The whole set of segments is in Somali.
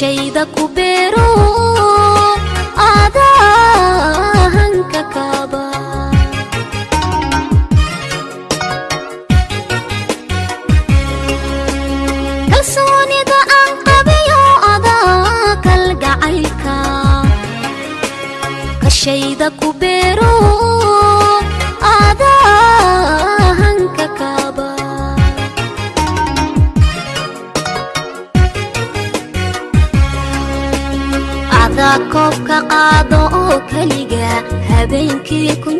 kashayda ku beero adahanka kaaba kalsoonida aan qabiyo adaa kalgacaylka kashayda ku beero adahanka kaaba adaa koobka qaado oo keliga habeenkii kun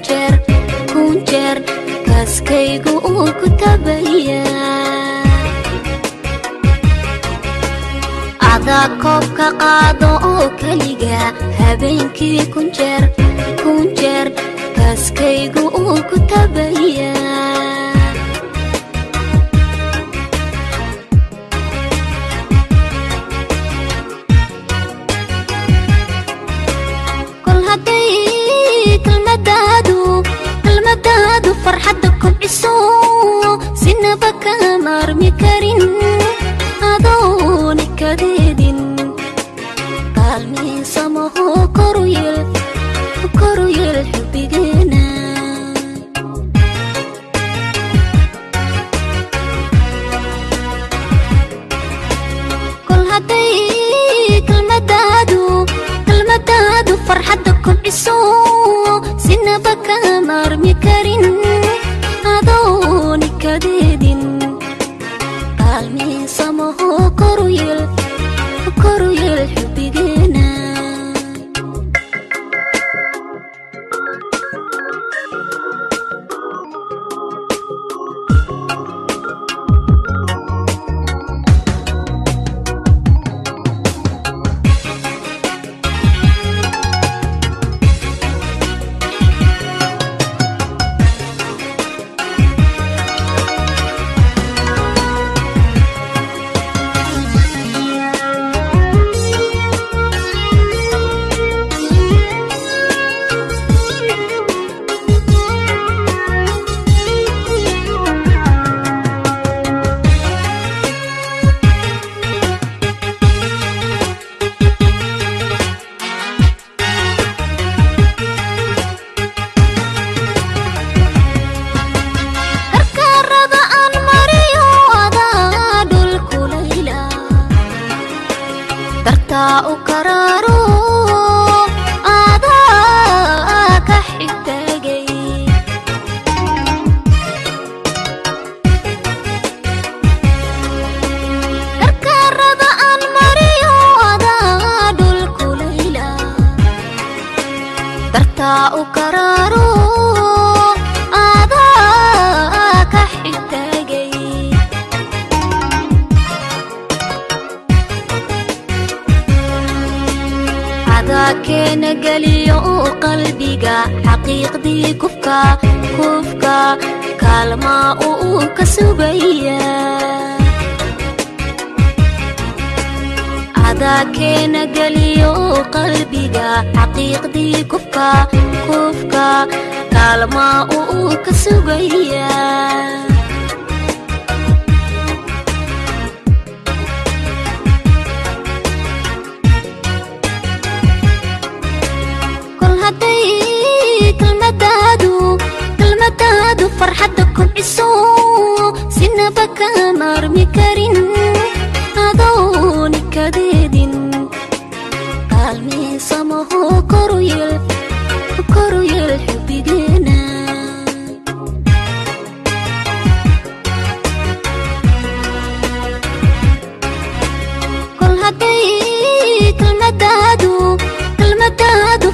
jeer kaaskaygu uu ku tabaya adaa koobka qaado oo keliga habeenkii kun jeer kaaskaygu uu ku tabaya kol hadday kelmadaadu farxadda kobciso sinaba kama maarmi karin adooni kadeedin kaalmiisamaho koru yeel xubbigeena kol hadday kelmadaadu farxadda kobciso sinaba kama maarmi karin adooni kadeedin kaalmiisamaho koru yeel xubbigeena u karaaro adaa ka xigtaagay karkarada aan mariyo adaa dhulkulayla dartaa u karaaro adaa ka xigtaagay keena geliyo qalbiga xaqiiqdii kufka kaalmaa uu ka sugaya adaa keena geliyo qalbiga xaqiiqdii kufka kaalmaa uu ka sugaya kelmadaadu farxadda kobciso sinaba kama maarmi karin adooni kadeedin kaalmiisamaho koru yeel xubbigeena kol hadday kelmadaadu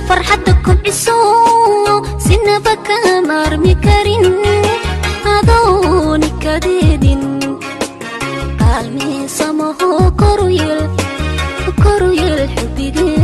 farxadda kobciso sinaba kama maarmi karin adooni kadeedin kaalmiisamaho koru yeel xubbigeena